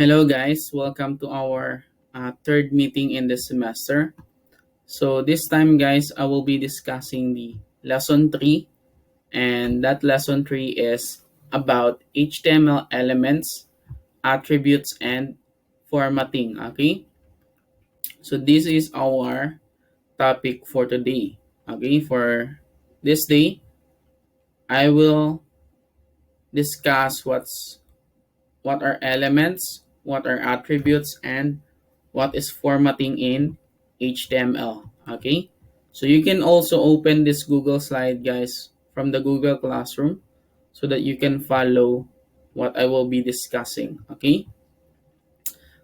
Hello guys, welcome to our third meeting in the semester. So this time guys, I will be discussing the lesson 3, and that lesson 3 is about HTML elements, attributes, and formatting. Okay, so this is our topic for today. Okay, for this day, I will discuss what are elements, what are attributes, and what is formatting in HTML. Okay, so you can also open this Google slide, guys, from the Google Classroom so that you can follow what I will be discussing. Okay,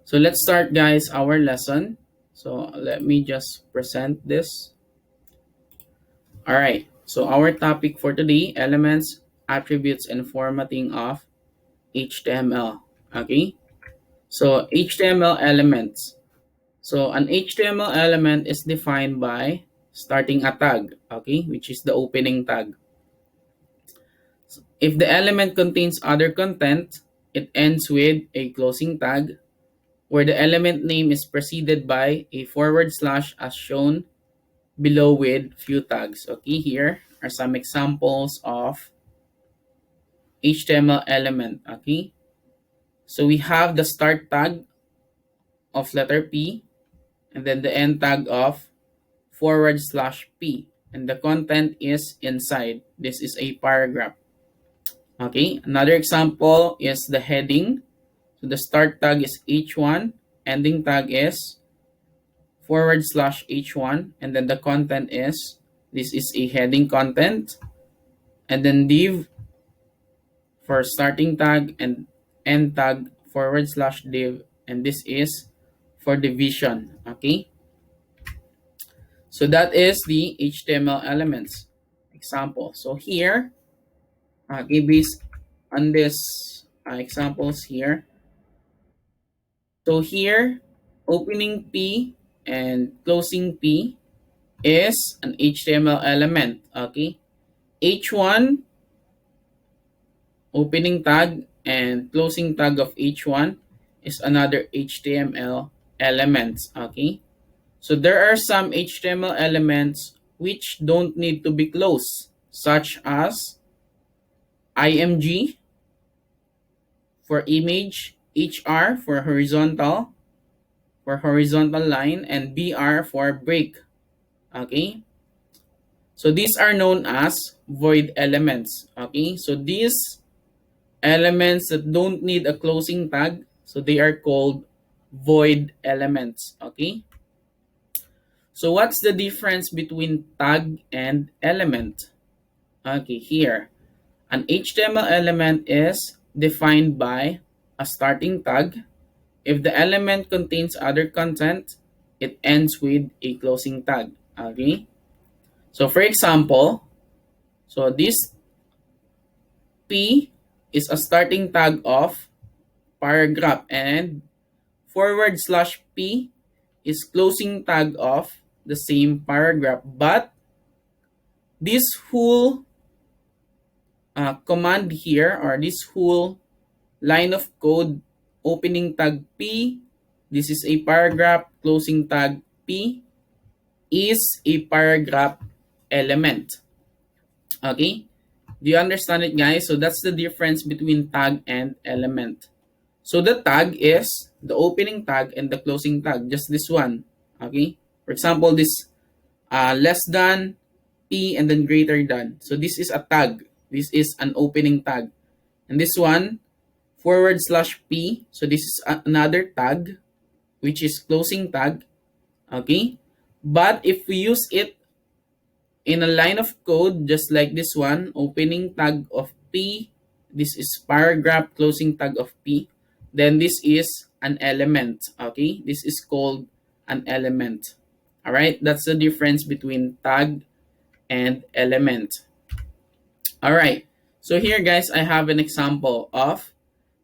so let's start, guys, our lesson. So let me just present this. All right, so our topic for today: elements, attributes, and formatting of HTML. Okay, so HTML elements. So an HTML element is defined by starting a tag, okay, which is the opening tag. If the element contains other content, it ends with a closing tag where the element name is preceded by a forward slash as shown below with few tags. Okay, here are some examples of HTML element. Okay, so we have the start tag of letter P and then the end tag of forward slash P, and the content is inside. This is a paragraph. Okay, another example is the heading. So the start tag is H1, ending tag is forward slash H1, and then the content is, this is a heading content, and then div for starting tag and end tag forward slash div, and this is for division. Okay, so that is the HTML elements example. So here, based on this examples here, so here, opening P and closing P is an HTML element. Okay, H1 opening tag and closing tag of H1 is another HTML elements. Okay, so there are some HTML elements which don't need to be closed, such as IMG for image, HR for horizontal line, and BR for break. Okay, so these are known as void elements. Okay, so these elements that don't need a closing tag, so they are called void elements. Okay, so what's the difference between tag and element? Okay, here an HTML element is defined by a starting tag. If the element contains other content, it ends with a closing tag. Okay, so for example, so this P is a starting tag of paragraph, and forward slash P is closing tag of the same paragraph. But this whole command here, or this whole line of code, opening tag P, this is a paragraph, closing tag P, is a paragraph element. Okay, do you understand it, guys? So that's the difference between tag and element. So the tag is the opening tag and the closing tag, just this one. Okay, for example, this less than P and then greater than. So this is a tag. This is an opening tag. And this one, forward slash P. So this is another tag, which is closing tag. Okay, but if we use it in a line of code, just like this one, opening tag of P, this is paragraph, closing tag of P, then this is an element. Okay, this is called an element. All right, that's the difference between tag and element. All right, so here, guys, I have an example of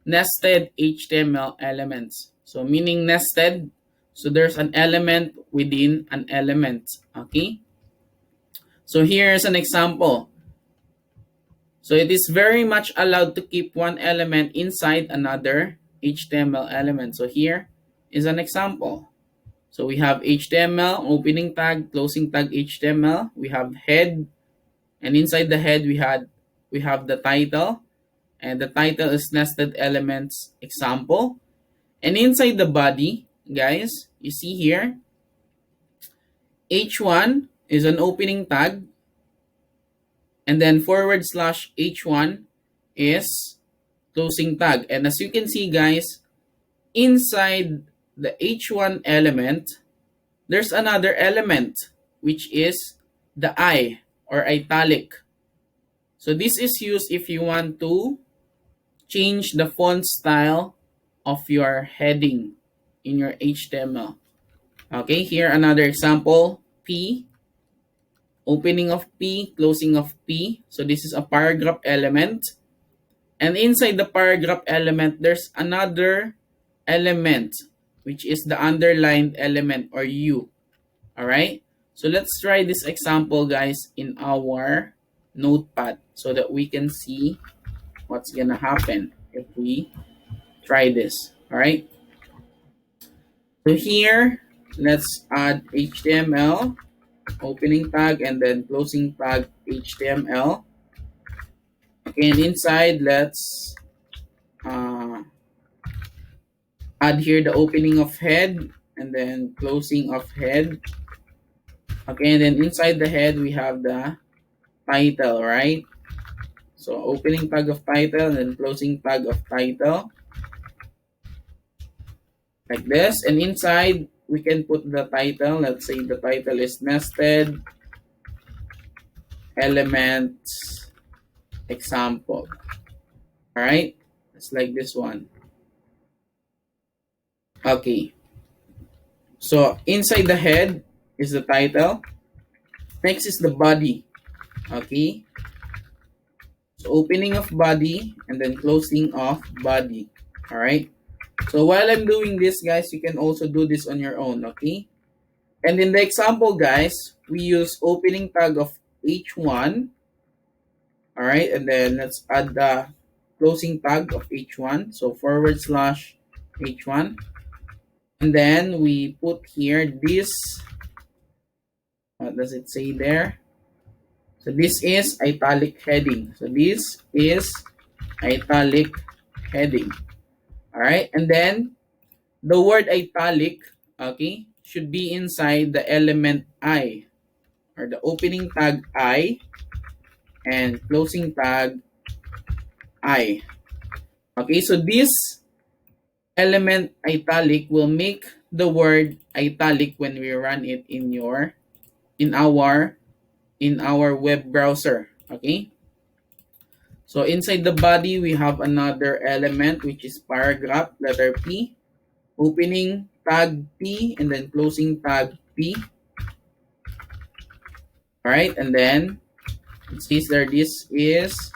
nested HTML elements. So meaning nested, so there's an element within an element. Okay, so here's an example. So it is very much allowed to keep one element inside another HTML element. So here is an example. So we have HTML, opening tag, closing tag HTML. We have head, and inside the head we have the title, and the title is nested elements example. And inside the body, guys, you see here, H1 is an opening tag, and then forward slash H1 is closing tag. And as you can see, guys, inside the H1 element, there's another element, which is the I or italic. So this is used if you want to change the font style of your heading in your HTML. Okay, here another example, P, opening of P, closing of P. So this is a paragraph element. And inside the paragraph element, there's another element, which is the underlined element or U. All right. So let's try this example, guys, in our notepad so that we can see what's going to happen if we try this. All right. So here, let's add HTML, opening tag, and then closing tag HTML. Okay, and inside, let's add here the opening of head and then closing of head. Okay, and then inside the head, we have the title, right? So opening tag of title and then closing tag of title. Like this. And inside, we can put the title. Let's say the title is nested elements example. All right, it's like this one. Okay, so inside the head is the title. Next is the body. Okay, so opening of body and then closing of body. All right, so while I'm doing this, guys, you can also do this on your own. Okay, and in the example, guys, we use opening tag of H1. All right, and then let's add the closing tag of H1. So forward slash H1. And then we put here this, what does it say there? So this is italic heading. So this is italic heading. All right, and then the word italic, okay, should be inside the element I, or the opening tag I and closing tag I. Okay, so this element italic will make the word italic when we run it in our web browser. Okay, so inside the body we have another element, which is paragraph, letter P, opening tag P and then closing tag P. All right, and then it says there, this is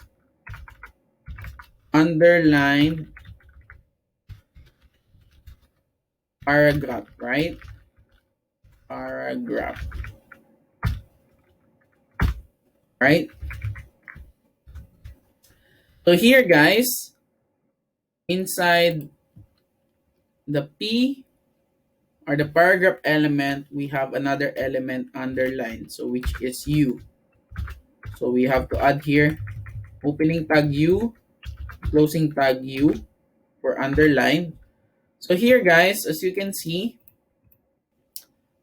underlined paragraph, right? Paragraph. Right? So here, guys, inside the P or the paragraph element, we have another element underlined, so which is U. So we have to add here opening tag U, closing tag U for underline. So here, guys, as you can see,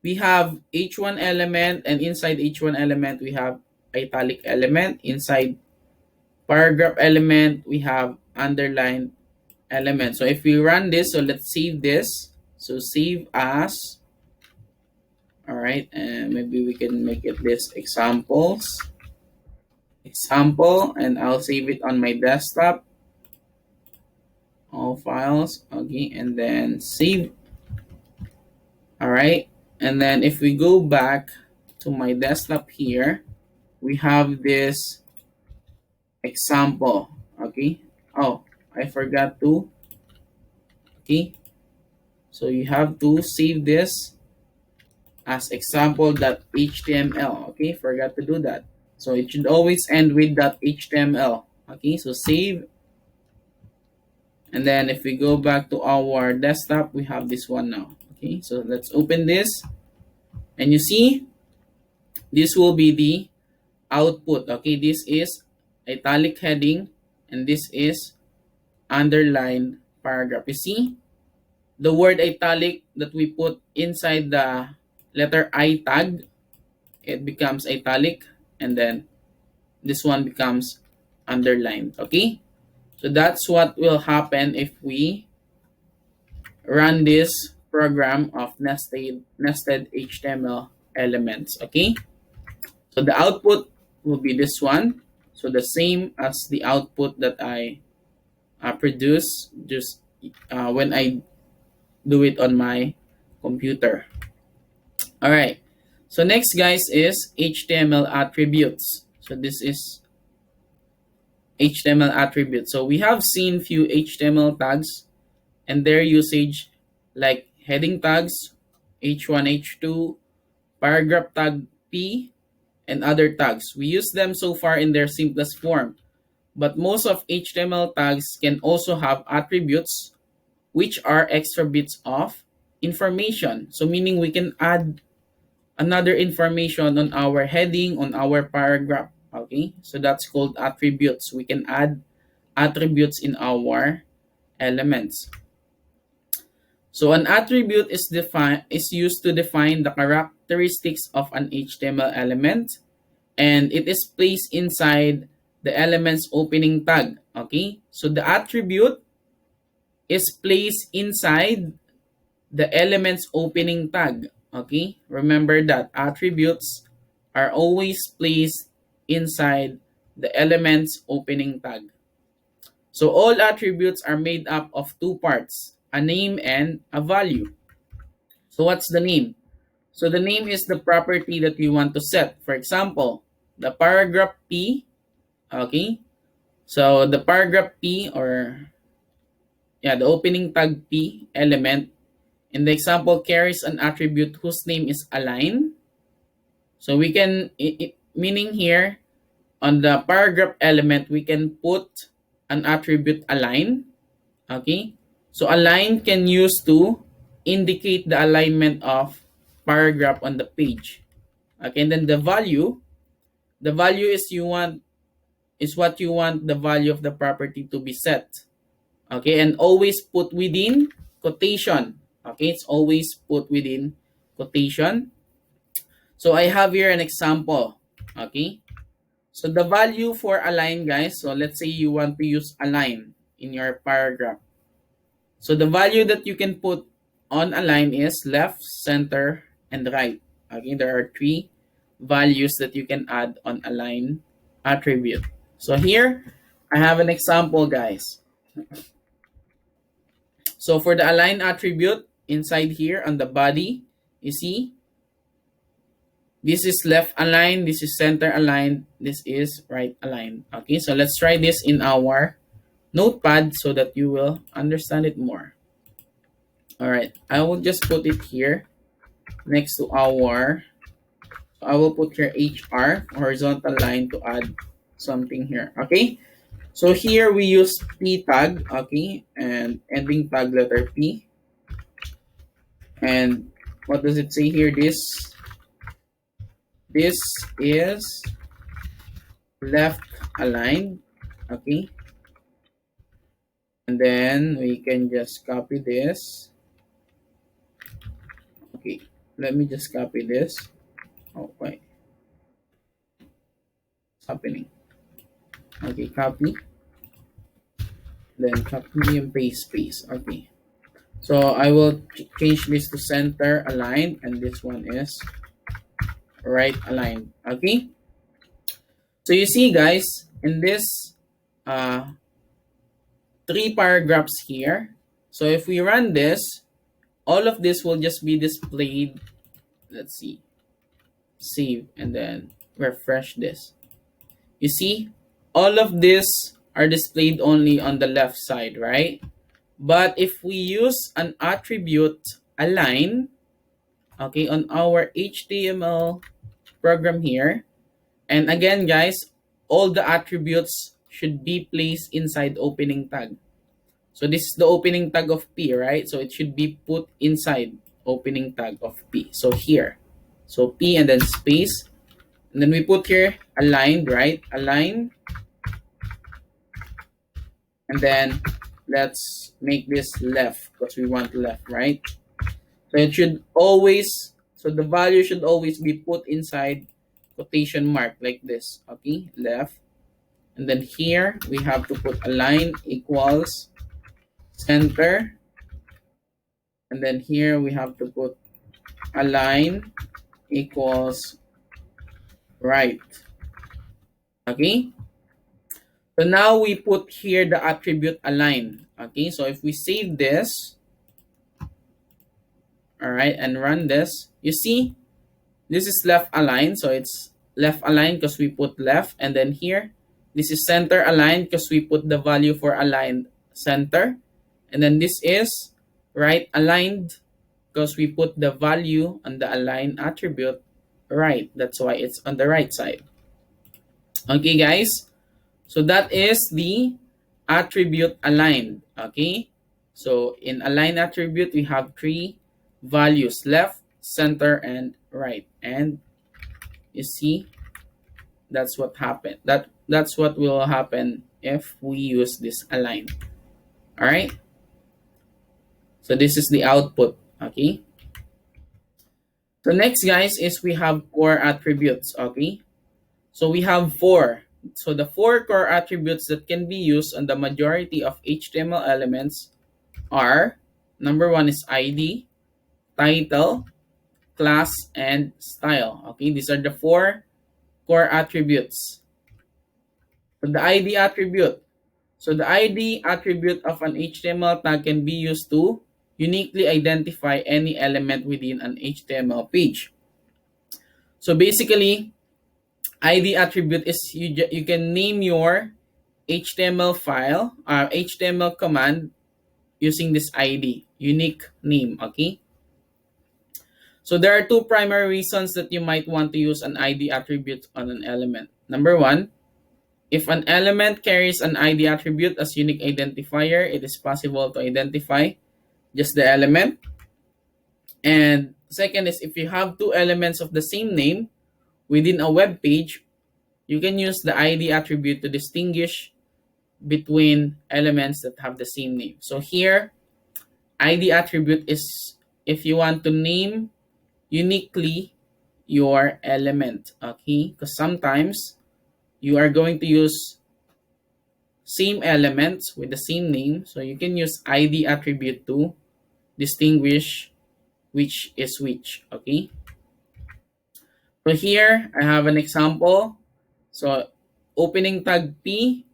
we have H1 element, and inside H1 element, we have italic element. Inside paragraph element, we have underline element. So if we run this, so let's save this. So save as, all right, and maybe we can make it this example, and I'll save it on my desktop. All files, okay, and then save. All right, and then if we go back to my desktop here, we have this example. Okay, oh, I forgot to. Okay, so you have to save this as example.html. Okay, forgot to do that. So it should always end with .html. Okay, so save, And then if we go back to our desktop, we have this one now. Okay, so let's open this. And you see, this will be the output. Okay, this is italic heading and this is underlined paragraph. You see, the word italic that we put inside the letter I tag, it becomes italic, and then this one becomes underlined. Okay, so that's what will happen if we run this program of nested HTML elements. Okay, so the output will be this one. So the same as the output that I produce just when I do it on my computer. All right. So next, guys, is HTML attributes. So this is HTML attributes. So we have seen few HTML tags and their usage, like heading tags, H1, H2, paragraph tag P, and other tags. We use them so far in their simplest form. But most of HTML tags can also have attributes, which are extra bits of information. So meaning we can add another information on our heading, on our paragraph. Okay, so that's called attributes. We can add attributes in our elements. So an attribute is used to define the characteristics of an HTML element, and it is placed inside the element's opening tag. Okay, so the attribute is placed inside the element's opening tag. Okay, remember that attributes are always placed inside the element's opening tag. So all attributes are made up of two parts, a name and a value. So what's the name? So the name is the property that we want to set. For example, the paragraph P, okay? So the paragraph P, or the opening tag P element in the example carries an attribute whose name is align. So we can, meaning here on the paragraph element, we can put an attribute align. Okay, so align can use to indicate the alignment of paragraph on the page. Okay, and then the value is what you want the value of the property to be set. Okay, and always put within quotation. Okay, it's always put within quotation. So I have here an example. Okay, so the value for align, guys, so let's say you want to use align in your paragraph. So the value that you can put on align is left, center, and right. Okay, there are three values that you can add on align attribute. So here I have an example, guys. So for the align attribute, inside here on the body, you see, this is left aligned, this is center aligned, this is right aligned. Okay, so let's try this in our notepad so that you will understand it more. All right, I will just put it here next to I will put here HR, horizontal line, to add something here. Okay, so here we use P tag, okay, and ending tag letter P. And what does it say here? This is left aligned, okay. And then we can just copy this. Okay, let me just copy this. Okay, what's happening? Okay, copy. Then copy and paste. Okay. So I will change this to center aligned, and this one is right aligned. Okay. So you see, guys, in this three paragraphs here. So if we run this, all of this will just be displayed. Let's see. Save and then refresh this. You see, all of this are displayed only on the left side, right? But if we use an attribute align, okay, on our HTML program here, and again, guys, all the attributes should be placed inside opening tag. So this is the opening tag of P, right? So it should be put inside opening tag of P. So here. So P and then space. And then we put here aligned, right? Align. And then let's make this left because we want left, right? So it should always, so the value should always be put inside quotation mark like this. Okay, left. And then here we have to put align equals center. And then here we have to put align equals right. Okay. So now we put here the attribute align. Okay. So if we save this, all right, and run this, you see this is left aligned. So it's left aligned because we put left. And then here, this is center aligned because we put the value for aligned center. And then this is right aligned because we put the value on the align attribute right. That's why it's on the right side. Okay, guys. So that is the attribute aligned. Okay. So in align attribute, we have three values: left, center, and right. And you see, that's what happened. That's what will happen if we use this align. All right. So this is the output. Okay. So next, guys, is we have core attributes. Okay. So we have four. So the four core attributes that can be used on the majority of HTML elements are, number one is ID, title, class, and style. Okay, these are the four core attributes. So the ID attribute. So the ID attribute of an HTML tag can be used to uniquely identify any element within an HTML page. So basically, ID attribute is you can name your HTML file, HTML command using this ID, unique name, okay? So there are two primary reasons that you might want to use an ID attribute on an element. Number one, if an element carries an ID attribute as unique identifier, it is possible to identify just the element. And second is if you have two elements of the same name within a web page, you can use the ID attribute to distinguish between elements that have the same name. So here, ID attribute is if you want to name uniquely your element, okay? Because sometimes you are going to use same elements with the same name. So you can use ID attribute to distinguish which is which, okay? So here, I have an example. So opening tag P.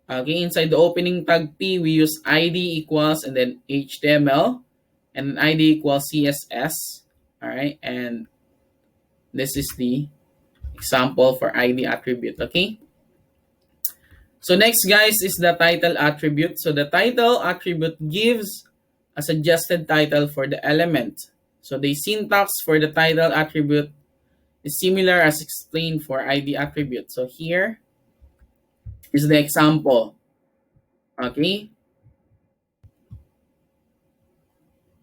Okay, inside the opening tag P, we use ID equals and then HTML and ID equals CSS. All right, and this is the example for ID attribute. Okay. So next, guys, is the title attribute. So the title attribute gives a suggested title for the element. So the syntax for the title attribute is similar as explained for ID attribute. So here is the example. Okay.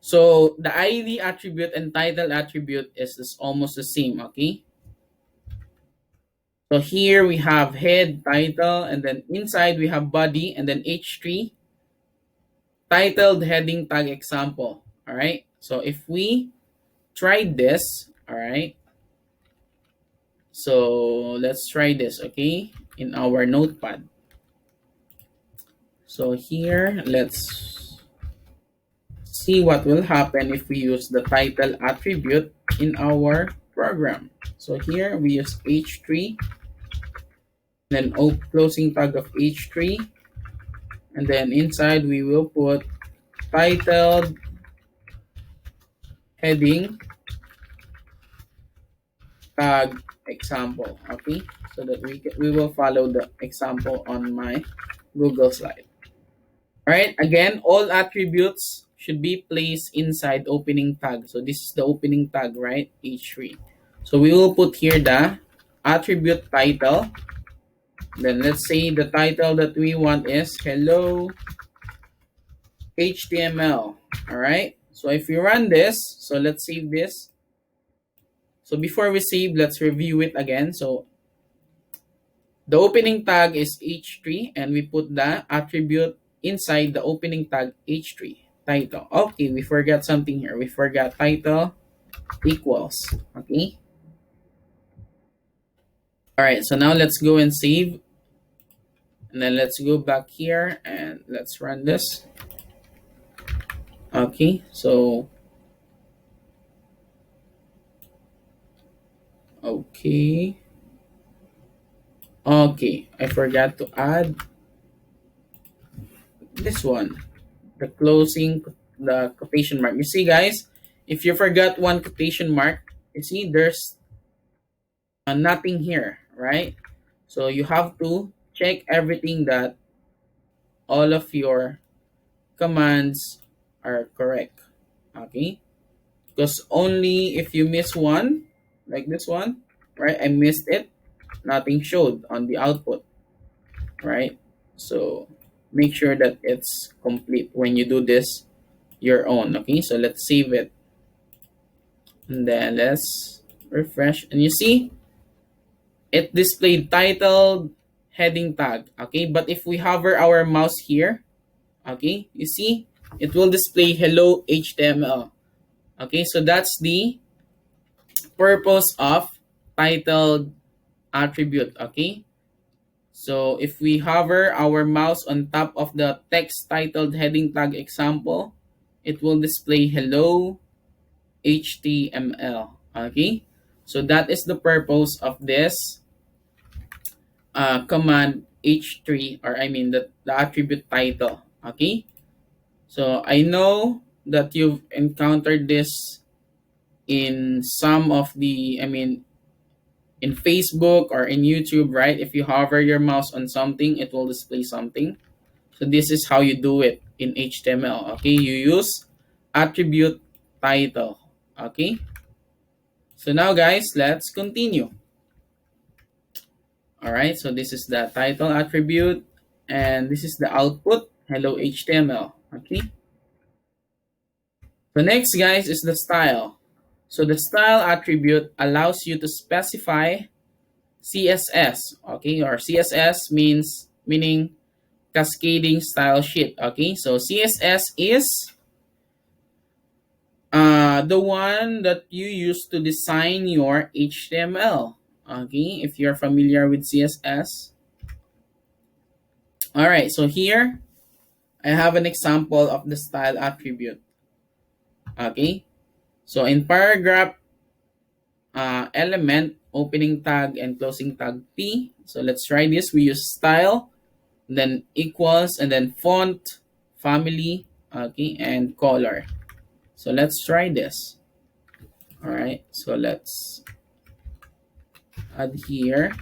So the ID attribute and title attribute is almost the same. Okay. So here we have head, title, and then inside we have body and then H3 titled heading tag example. All right. So if we try this, all right. So let's try this, okay, in our notepad. So here, let's see what will happen if we use the title attribute in our program. So here we use H3, then closing tag of H3, and then inside we will put titled heading tag example, okay, so that we will follow the example on my Google slide. All right, again, all attributes should be placed inside opening tag. So this is the opening tag, right? H3. So we will put here the attribute title. Then let's say the title that we want is hello HTML. All right. So if we run this, so let's save this. So before we save, let's review it again. So the opening tag is h3 and we put the attribute inside the opening tag h3 title. Okay, we forgot something here. We forgot title equals. Okay. All right. So now let's go and save. And then let's go back here and let's run this. Okay. So okay. Okay, I forgot to add this one, the closing, the quotation mark. You see, guys, if you forgot one quotation mark, you see there's nothing here, right? So you have to check everything that all of your commands are correct. Okay, because only if you miss one, like this one, right? I missed it, nothing showed on the output, right? So make sure that it's complete when you do this your own. Okay, so let's save it and then let's refresh, and you see it displayed title heading tag. Okay, but if we hover our mouse here, okay, you see it will display hello HTML. Okay, so that's the purpose of titled attribute. Okay, so if we hover our mouse on top of the text titled heading tag example, it will display hello HTML. Okay, so that is the purpose of this command h3, or I mean the attribute title. Okay, so I know that you've encountered this in some of the, I mean, in Facebook or in YouTube, right? If you hover your mouse on something, it will display something. So this is how you do it in HTML. Okay, you use attribute title. Okay, so now guys, let's continue. All right, so this is the title attribute and this is the output, hello HTML. Okay, so next guys is the style. So the style attribute allows you to specify CSS. Okay, or CSS meaning cascading style sheet. Okay, so CSS is the one that you use to design your HTML. Okay, if you're familiar with CSS. All right, so here I have an example of the style attribute. Okay, so in paragraph element, opening tag and closing tag P. So let's try this. We use style, then equals, and then font, family, okay, and color. So let's try this. All right, so let's add here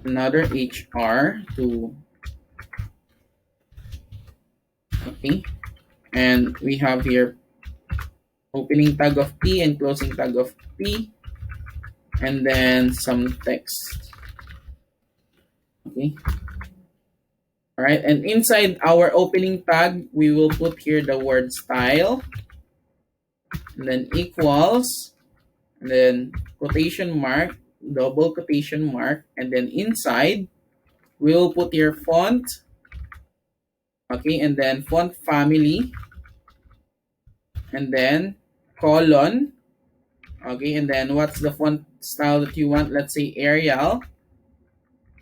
another HR to, okay, and we have here opening tag of P and closing tag of P, and then some text. Okay. All right, and inside our opening tag, we will put here the word style, and then equals, and then quotation mark, double quotation mark, and then inside, we'll put here font, okay, and then font family, and then colon, okay, and then what's the font style that you want? Let's say Arial,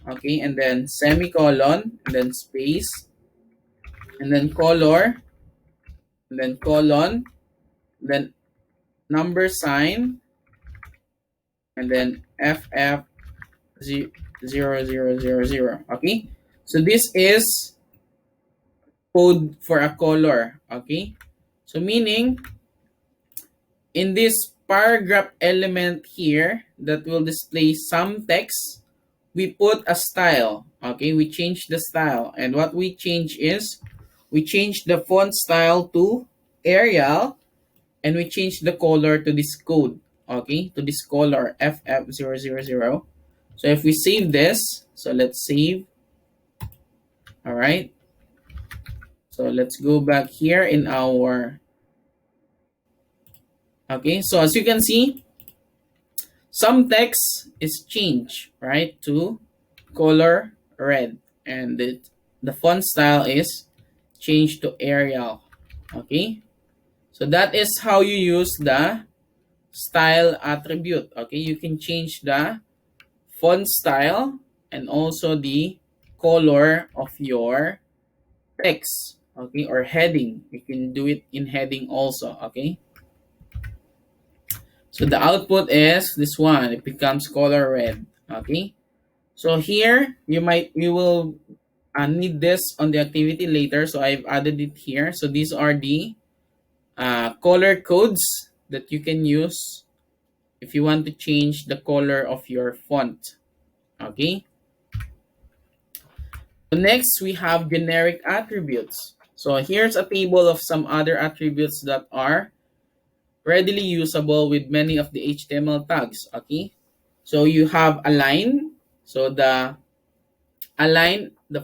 okay, and then semicolon, and then space, and then color, and then colon, then number sign, and then FF0000. Okay, so this is code for a color. Okay, so meaning in this paragraph element here that will display some text, we put a style. Okay, we change the style, and what we change is we change the font style to Arial, and we change the color to this code. Okay, to this color FF000. So if we save this, so let's save. All right, So let's go back here in our, okay, so as you can see, some text is changed, right, to color red, and the font style is changed to Arial. Okay, so that is how you use the style attribute. Okay, you can change the font style and also the color of your text, okay, or heading. You can do it in heading also. Okay, so the output is this one. It becomes color red. Okay, so here you will need this on the activity later, so I've added it here. So these are the color codes that you can use if you want to change the color of your font. Okay, so next we have generic attributes. So here's a table of some other attributes that are readily usable with many of the HTML tags. Okay, so you have align. So the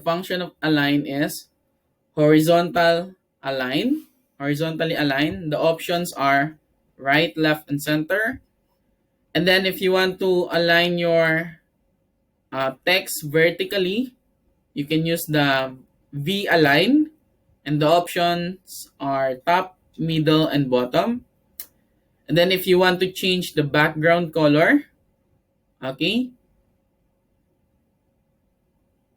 function of align is horizontal align, horizontally align. The options are right, left, and center. And then if you want to align your text vertically, you can use the V align, and the options are top, middle, and bottom. And then if you want to change the background color, okay,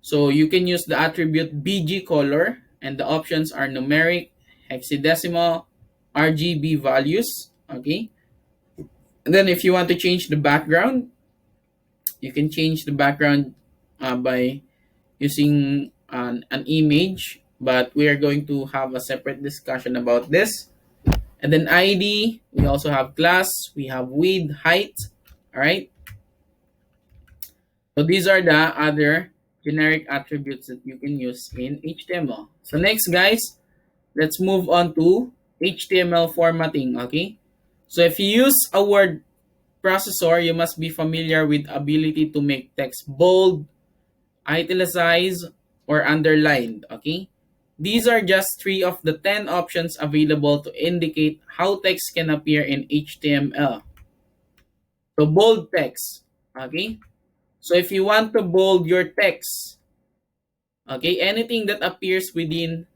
so you can use the attribute BG color, and the options are numeric, hexadecimal, RGB values. Okay, and then if you want to change the background, you can change the background by using an image, but we are going to have a separate discussion about this. And then ID, we also have class, we have width, height. All right, so these are the other generic attributes that you can use in HTML. So next, guys, let's move on to HTML formatting. Okay, so if you use a word processor, you must be familiar with ability to make text bold, italicized, or underlined. Okay, these are just 3 of the 10 options available to indicate how text can appear in HTML. So bold text. Okay, so if you want to bold your text, okay, anything that appears within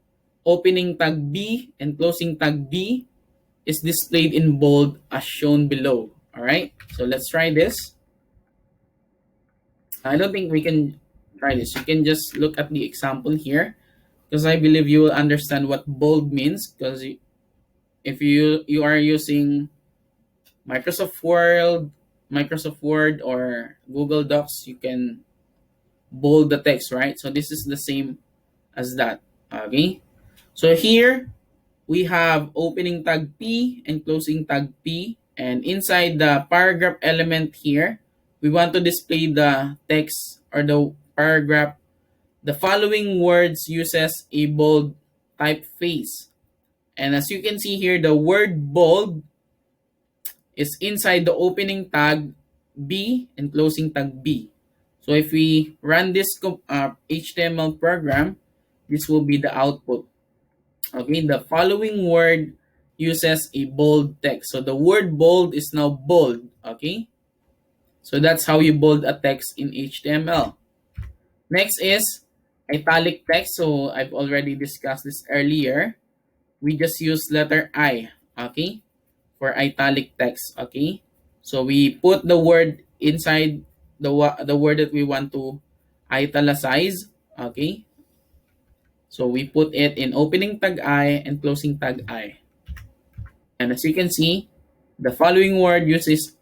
opening tag B and closing tag B is displayed in bold as shown below. All right, so let's try this. I don't think we can try this. You can just look at the example here, because I believe you will understand what bold means. Because if you are using Microsoft Word, or Google Docs, you can bold the text, right? So this is the same as that. Okay, so here we have opening tag P and closing tag P, and inside the paragraph element here, we want to display the text or the paragraph. The following words uses a bold typeface, and as you can see here, the word bold is inside the opening tag B and closing tag B. So if we run this HTML program, this will be the output. Okay, the following word uses a bold text. So the word bold is now bold. Okay, so that's how you bold a text in HTML. Next is italic text. So I've already discussed this earlier. We just use letter I, okay, for italic text. Okay, so we put the word inside the word that we want to italicize. Okay, so we put it in opening tag I and closing tag I. And as you can see, the following word uses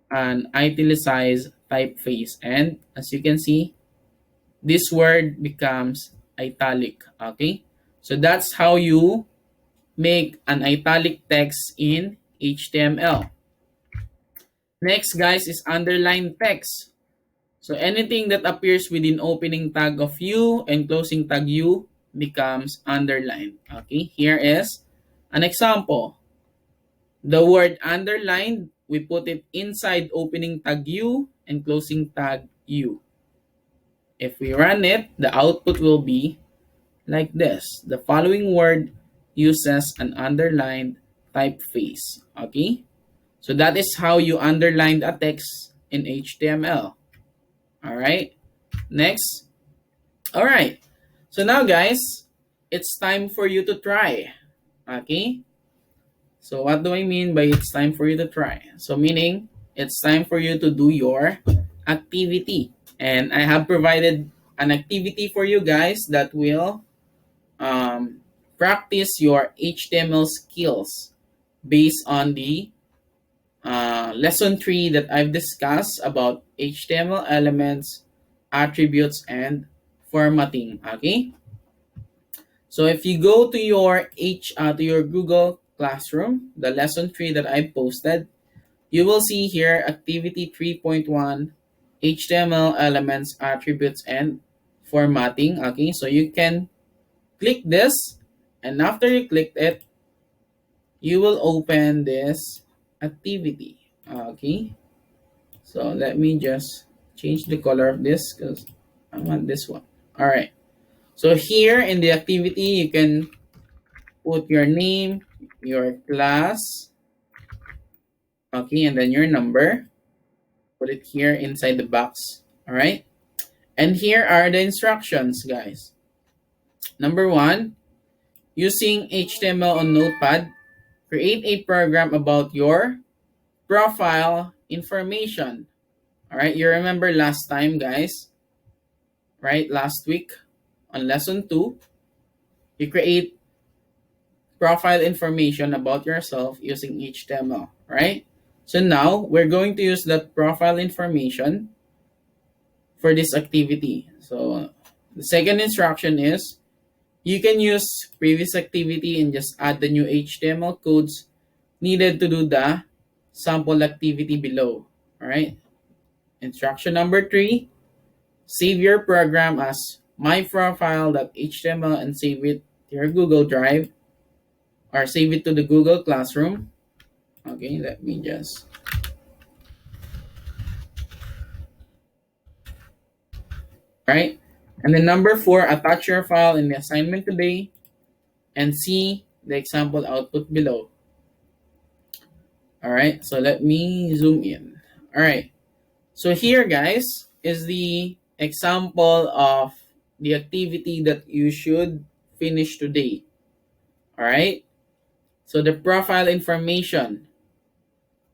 an italicized typeface. And as you can see, this word becomes italic. Okay, so that's how you make an italic text in HTML. Next, guys, is underline text. So anything that appears within opening tag of U and closing tag U becomes underlined. Okay, here is an example. The word underlined, we put it inside opening tag U and closing tag U. If we run it, the output will be like this. The following word uses an underlined typeface. Okay? So that is how you underline a text in HTML. Alright? Next. Alright. So now guys, it's time for you to try. Okay? So what do I mean by it's time for you to try? So meaning, it's time for you to do your activity. And I have provided an activity for you guys that will practice your HTML skills based on the lesson 3 that I've discussed about HTML elements, attributes, and formatting. Okay? So if you go to your Google Classroom, the lesson 3 that I posted, you will see here activity 3.1 HTML elements, attributes, and formatting. Okay, so you can click this, and after you click it, you will open this activity. Okay, so let me just change the color of this because I want this one. All right, so here in the activity, you can put your name, your class, okay, and then your number. Put it here inside the box. All right. And here are the instructions, guys. Number 1, using HTML on Notepad, create a program about your profile information. All right. You remember last time, guys, right? Last week on lesson 2, you create profile information about yourself using HTML, right? So now we're going to use that profile information for this activity. So the second instruction is you can use previous activity and just add the new HTML codes needed to do the sample activity below. All right. Instruction number 3, save your program as myprofile.html and save it to your Google Drive or save it to the Google Classroom. Okay, let me just. All right. And then number 4, attach your file in the assignment today and see the example output below. All right, so let me zoom in. All right, so here, guys, is the example of the activity that you should finish today. All right, so the profile information.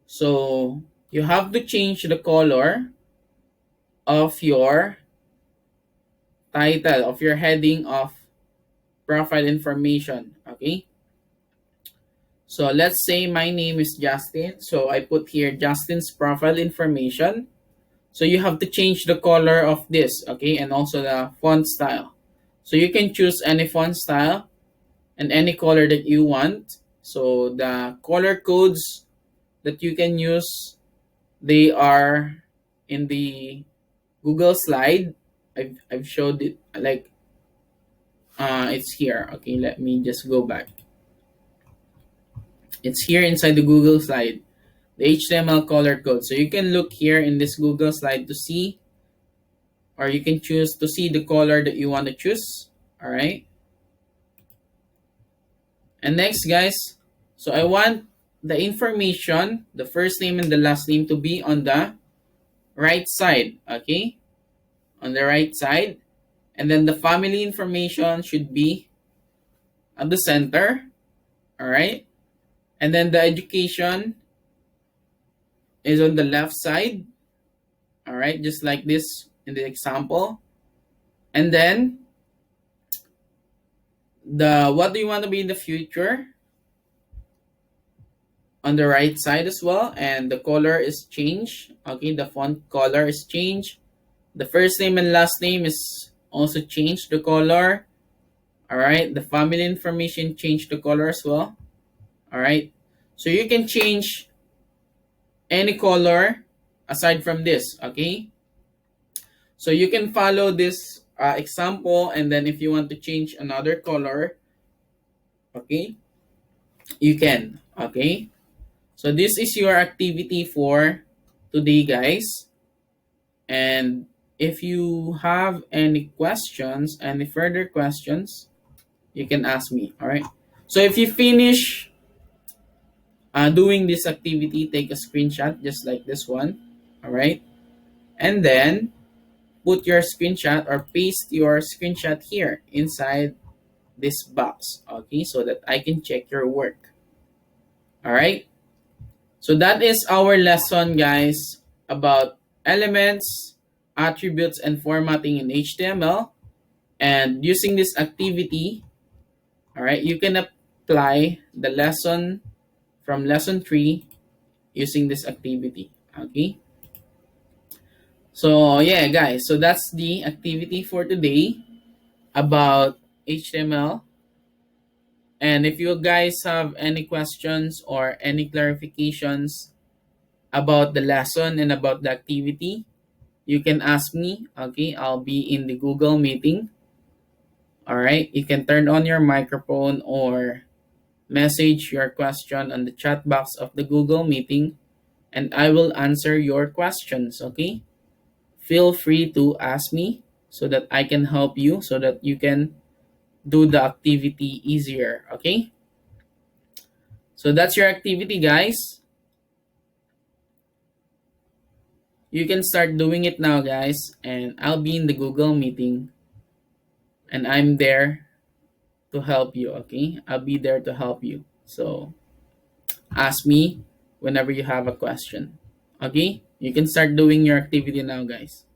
So you have to change the color of your title, of your heading of profile information. Okay, so let's say my name is Justine. So I put here Justine's profile information. So you have to change the color of this, okay, and also the font style. So you can choose any font style and any color that you want. So the color codes that you can use, they are in the Google slide. I've showed it like it's here. Okay, let me just go back. It's here inside the Google slide, the HTML color code. So you can look here in this Google slide to see, or you can choose to see the color that you want to choose. All right. And next, guys, so I want the information, the first name and the last name, to be on the right side. Okay, on the right side. And then the family information should be at the center. All right. And then the education is on the left side. All right, just like this in the example. And then the what do you want to be in the future on the right side as well, and the color is changed. Okay, the font color is changed. The first name and last name is also changed the color. All right, the family information changed the color as well. All right, so you can change any color aside from this. Okay, so you can follow this example, and then if you want to change another color, okay, you can. Okay, so this is your activity for today, guys. And if you have any questions, any further questions, you can ask me. All right. So if you finish doing this activity, take a screenshot just like this one. All right. And then put your screenshot or paste your screenshot here inside this box. Okay. So that I can check your work. All right. So that is our lesson, guys, about elements, attributes, and formatting in HTML. And using this activity, all right, you can apply the lesson from lesson 3 using this activity. Okay. So yeah, guys, so that's the activity for today about HTML. And if you guys have any questions or any clarifications about the lesson and about the activity, you can ask me. Okay, I'll be in the Google meeting. All right, you can turn on your microphone or message your question on the chat box of the Google meeting, and I will answer your questions. Okay, feel free to ask me so that I can help you so that you can do the activity easier. Okay, so that's your activity, guys. You can start doing it now, guys, and I'll be in the Google meeting and I'm there to help you. Okay, I'll be there to help you. So ask me whenever you have a question. Okay, you can start doing your activity now, guys.